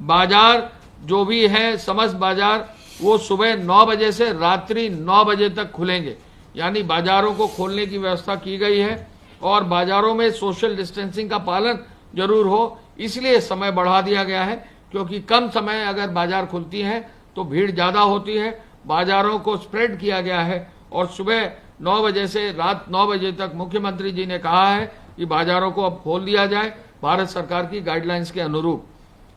बाजार जो भी है, समस्त बाजार वो सुबह 9 बजे से रात्रि 9 बजे तक खुलेंगे, यानी बाजारों को खोलने की व्यवस्था की गई है। और बाजारों में सोशल डिस्टेंसिंग का पालन जरूर हो, इसलिए समय बढ़ा दिया गया है, क्योंकि कम समय अगर बाजार खुलती है तो भीड़ ज्यादा होती है। बाजारों को स्प्रेड किया गया है और सुबह 9 बजे से रात 9 बजे तक मुख्यमंत्री जी ने कहा है कि बाजारों को अब खोल दिया जाए भारत सरकार की गाइडलाइंस के अनुरूप।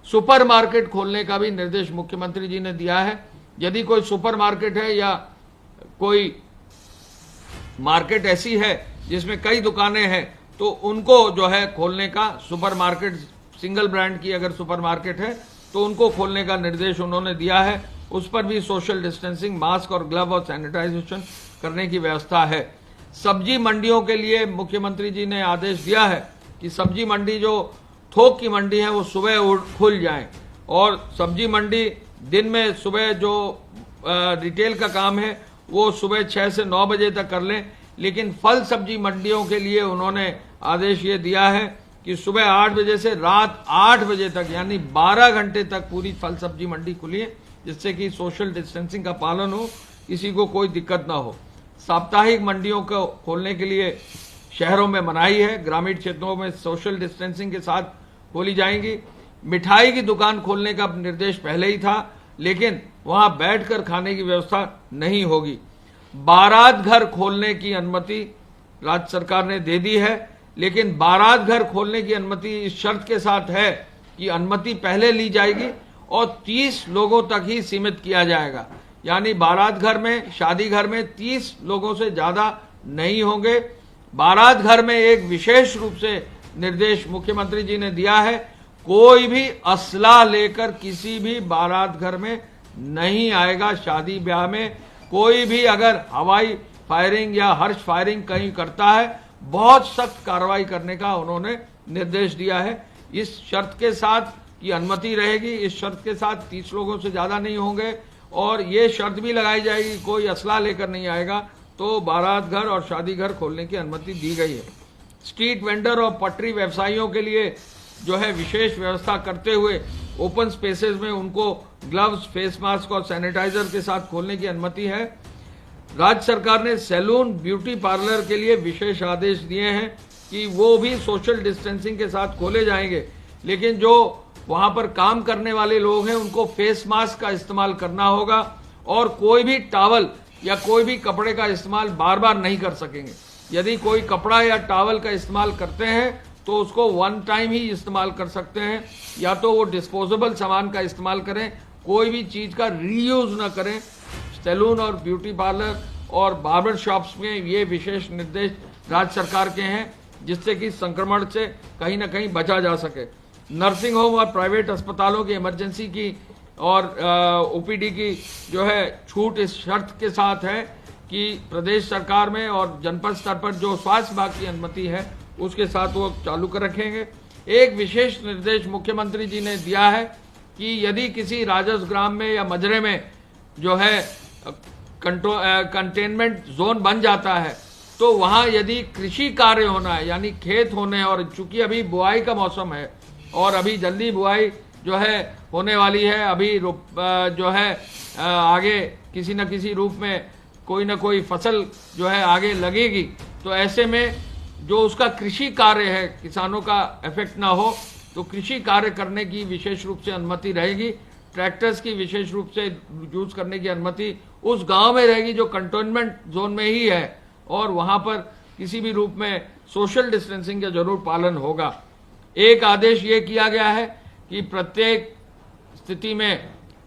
सुपर मार्केट खोलने का भी निर्देश मुख्यमंत्री जी ने दिया है। यदि कोई सुपर मार्केट है या कोई मार्केट ऐसी है जिसमें कई दुकानें हैं, तो उनको जो है खोलने का, सुपर मार्केट सिंगल ब्रांड की अगर सुपर मार्केट है तो उनको खोलने का निर्देश उन्होंने दिया है। उस पर भी सोशल डिस्टेंसिंग, मास्क और ग्लव और सैनिटाइजेशन करने की व्यवस्था है। सब्जी मंडियों के लिए मुख्यमंत्री जी ने आदेश दिया है कि सब्जी मंडी जो थोक की मंडी है वो सुबह खुल जाए, और सब्जी मंडी दिन में सुबह जो रिटेल का काम है वो सुबह 6 से 9 बजे तक कर लें। लेकिन फल सब्जी मंडियों के लिए उन्होंने आदेश ये दिया है कि सुबह 8 बजे से रात 8 बजे तक, यानी 12 घंटे तक पूरी फल सब्जी मंडी खुली है, जिससे कि सोशल डिस्टेंसिंग का पालन हो, किसी को कोई दिक्कत ना हो। साप्ताहिक मंडियों को खोलने के लिए शहरों में मनाही है, ग्रामीण क्षेत्रों में सोशल डिस्टेंसिंग के साथ खोली जाएंगी। मिठाई की दुकान खोलने का निर्देश पहले ही था, लेकिन वहां बैठकर खाने की व्यवस्था नहीं होगी। बारात घर खोलने की अनुमति राज्य सरकार ने दे दी है, लेकिन बारात घर खोलने की अनुमति इस शर्त के साथ है कि अनुमति पहले ली जाएगी और 30 लोगों तक ही सीमित किया जाएगा, यानी बारात घर में, शादी घर में 30 लोगों से ज्यादा नहीं होंगे। बारात घर में एक विशेष रूप से निर्देश मुख्यमंत्री जी ने दिया है, कोई भी असला लेकर किसी भी बारात घर में नहीं आएगा। शादी ब्याह में कोई भी अगर हवाई फायरिंग या हर्ष फायरिंग कहीं करता है, बहुत सख्त कार्रवाई करने का उन्होंने निर्देश दिया है। इस शर्त के साथ की अनुमति रहेगी, इस शर्त के साथ 30 लोगों से ज्यादा नहीं होंगे, और ये शर्त भी लगाई जाएगी कोई असला लेकर नहीं आएगा तो बारात घर और शादी घर खोलने की अनुमति दी गई है। स्ट्रीट वेंडर और पटरी व्यवसायियों के लिए जो है विशेष व्यवस्था करते हुए ओपन स्पेसेस में उनको ग्लव्स, फेस मास्क और सैनिटाइजर के साथ खोलने की अनुमति है। राज्य सरकार ने सैलून, ब्यूटी पार्लर के लिए विशेष आदेश दिए हैं कि वो भी सोशल डिस्टेंसिंग के साथ खोले जाएंगे, लेकिन जो वहां पर काम करने वाले लोग हैं उनको फेस मास्क का इस्तेमाल करना होगा और कोई भी टॉवल या कोई भी कपड़े का इस्तेमाल बार बार नहीं कर सकेंगे। यदि कोई कपड़ा या टॉवल का इस्तेमाल करते हैं तो उसको वन टाइम ही इस्तेमाल कर सकते हैं, या तो वो डिस्पोजेबल सामान का इस्तेमाल करें, कोई भी चीज का रीयूज न करें। सैलून और ब्यूटी पार्लर और बार्बर शॉप्स में ये विशेष निर्देश राज्य सरकार के हैं, जिससे कि संक्रमण से कहीं ना कहीं बचा जा सके। नर्सिंग होम और प्राइवेट अस्पतालों की इमरजेंसी की और ओपीडी की जो है छूट इस शर्त के साथ है कि प्रदेश सरकार में और जनपद स्तर पर जो स्वास्थ्य विभाग की अनुमति है उसके साथ वो चालू कर रखेंगे। एक विशेष निर्देश मुख्यमंत्री जी ने दिया है कि यदि किसी राजस्व ग्राम में या मजरे में जो है कंटेनमेंट जोन बन जाता है तो वहां यदि कृषि कार्य होना है, यानी खेत होने, और चूंकि अभी बुआई का मौसम है और अभी जल्दी बुआई जो है होने वाली है, अभी जो है आगे किसी न किसी रूप में कोई न कोई फसल जो है आगे लगेगी, तो ऐसे में जो उसका कृषि कार्य है किसानों का इफेक्ट ना हो, तो कृषि कार्य करने की विशेष रूप से अनुमति रहेगी। ट्रैक्टर्स की विशेष रूप से यूज करने की अनुमति उस गांव में रहेगी जो कंटेनमेंट जोन में ही है, और वहां पर किसी भी रूप में सोशल डिस्टेंसिंग का जरूर पालन होगा। एक आदेश ये किया गया है कि प्रत्येक स्थिति में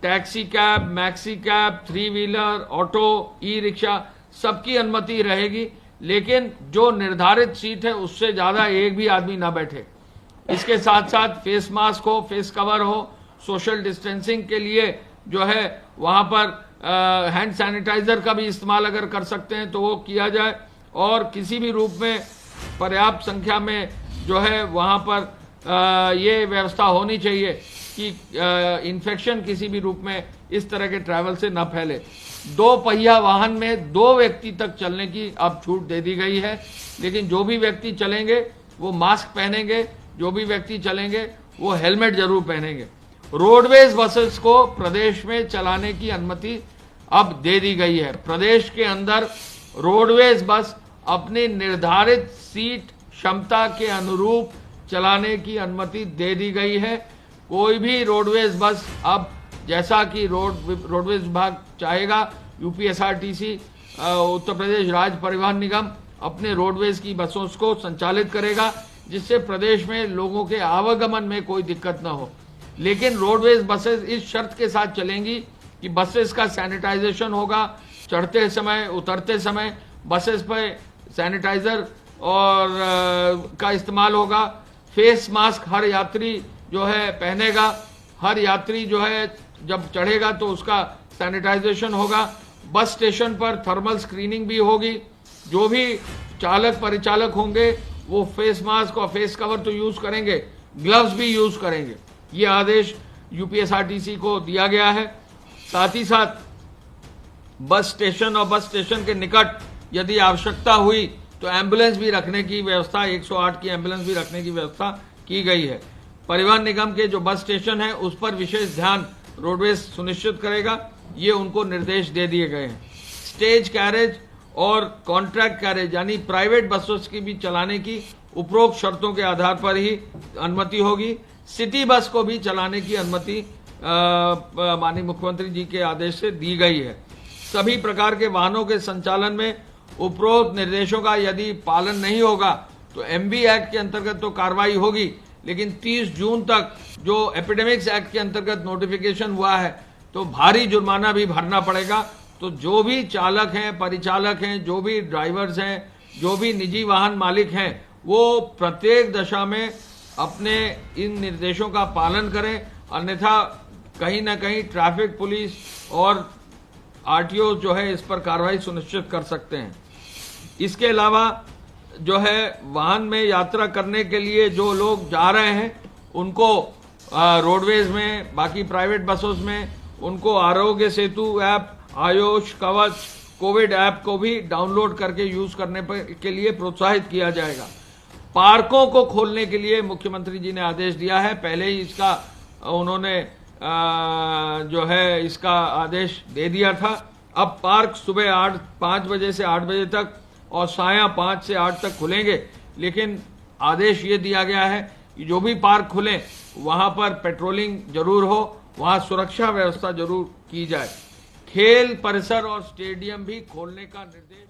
taxi cab, maxi cab, 3 wheeler, auto, e rickshaw सबकी अनुमति रहेगी, लेकिन जो निर्धारित सीट है उससे ज्यादा एक भी आदमी ना बैठे। इसके साथ साथ फेस मास्क हो, फेस कवर हो, सोशल डिस्टेंसिंग के लिए जो है वहां पर हैंड सैनिटाइजर का भी इस्तेमाल अगर कर सकते हैं तो वो किया जाए, और किसी भी रूप में पर्याप्त संख्या में जो है वहां पर ये व्यवस्था होनी चाहिए कि इन्फेक्शन किसी भी रूप में इस तरह के ट्रैवल से न फैले। 2 पहिया वाहन में 2 व्यक्ति तक चलने की अब छूट दे दी गई है, लेकिन जो भी व्यक्ति चलेंगे वो मास्क पहनेंगे, जो भी व्यक्ति चलेंगे वो हेलमेट जरूर पहनेंगे। रोडवेज बसेस को प्रदेश में चलाने की अनुमति अब दे दी गई है। प्रदेश के अंदर रोडवेज बस अपनी निर्धारित सीट क्षमता के अनुरूप चलाने की अनुमति दे दी गई है। कोई भी रोडवेज बस अब जैसा कि रोडवेज विभाग चाहेगा, यूपीएसआरटीसी उत्तर प्रदेश राज्य परिवहन निगम अपने रोडवेज की बसों को संचालित करेगा, जिससे प्रदेश में लोगों के आवागमन में कोई दिक्कत न हो। लेकिन रोडवेज बसेस इस शर्त के साथ चलेंगी कि बसेस का सैनिटाइजेशन होगा, चढ़ते समय उतरते समय बसेस पर सैनिटाइजर और का इस्तेमाल होगा। फेस मास्क हर यात्री जो है पहनेगा, हर यात्री जो है जब चढ़ेगा तो उसका सैनिटाइजेशन होगा। बस स्टेशन पर थर्मल स्क्रीनिंग भी होगी। जो भी चालक परिचालक होंगे वो फेस मास्क और फेस कवर तो यूज करेंगे, ग्लव्स भी यूज करेंगे। ये आदेश यूपीएसआरटीसी को दिया गया है। साथ ही साथ बस स्टेशन और बस स्टेशन के निकट यदि आवश्यकता हुई तो एम्बुलेंस भी रखने की व्यवस्था, 108 की एम्बुलेंस भी रखने की व्यवस्था की गई है। परिवहन निगम के जो बस स्टेशन है उस पर विशेष ध्यान रोडवेज सुनिश्चित करेगा, ये उनको निर्देश दे दिए गए हैं। स्टेज कैरेज और कॉन्ट्रैक्ट कैरेज यानी प्राइवेट बसों की भी चलाने की उपरोक्त शर्तों के आधार पर ही अनुमति होगी। सिटी बस को भी चलाने की अनुमति माननीय मुख्यमंत्री जी के आदेश से दी गई है। सभी प्रकार के वाहनों के संचालन में उपरोक्त निर्देशों का यदि पालन नहीं होगा तो एमबी एक्ट के अंतर्गत तो कार्रवाई होगी, लेकिन 30 जून तक जो एपिडेमिक्स एक्ट के अंतर्गत नोटिफिकेशन हुआ है तो भारी जुर्माना भी भरना पड़ेगा। तो जो भी चालक हैं, परिचालक हैं, जो भी ड्राइवर्स हैं, जो भी निजी वाहन मालिक हैं, वो प्रत्येक दशा में अपने इन निर्देशों का पालन करें, अन्यथा कहीं ना कहीं ट्रैफिक पुलिस और आरटीओ जो है इस पर कार्रवाई सुनिश्चित कर सकते हैं। इसके अलावा जो है वाहन में यात्रा करने के लिए जो लोग जा रहे हैं उनको रोडवेज में, बाकी प्राइवेट बसों में उनको आरोग्य सेतु ऐप, आयुष कवच, कोविड ऐप को भी डाउनलोड करके यूज करने के लिए प्रोत्साहित किया जाएगा। पार्कों को खोलने के लिए मुख्यमंत्री जी ने आदेश दिया है। पहले ही इसका उन्होंने जो है इसका आदेश दे दिया था। अब पार्क सुबह 5 बजे से 8 बजे तक और साया 5 से 8 तक खुलेंगे, लेकिन आदेश ये दिया गया है कि जो भी पार्क खुले वहां पर पेट्रोलिंग जरूर हो, वहां सुरक्षा व्यवस्था जरूर की जाए। खेल परिसर और स्टेडियम भी खोलने का निर्देश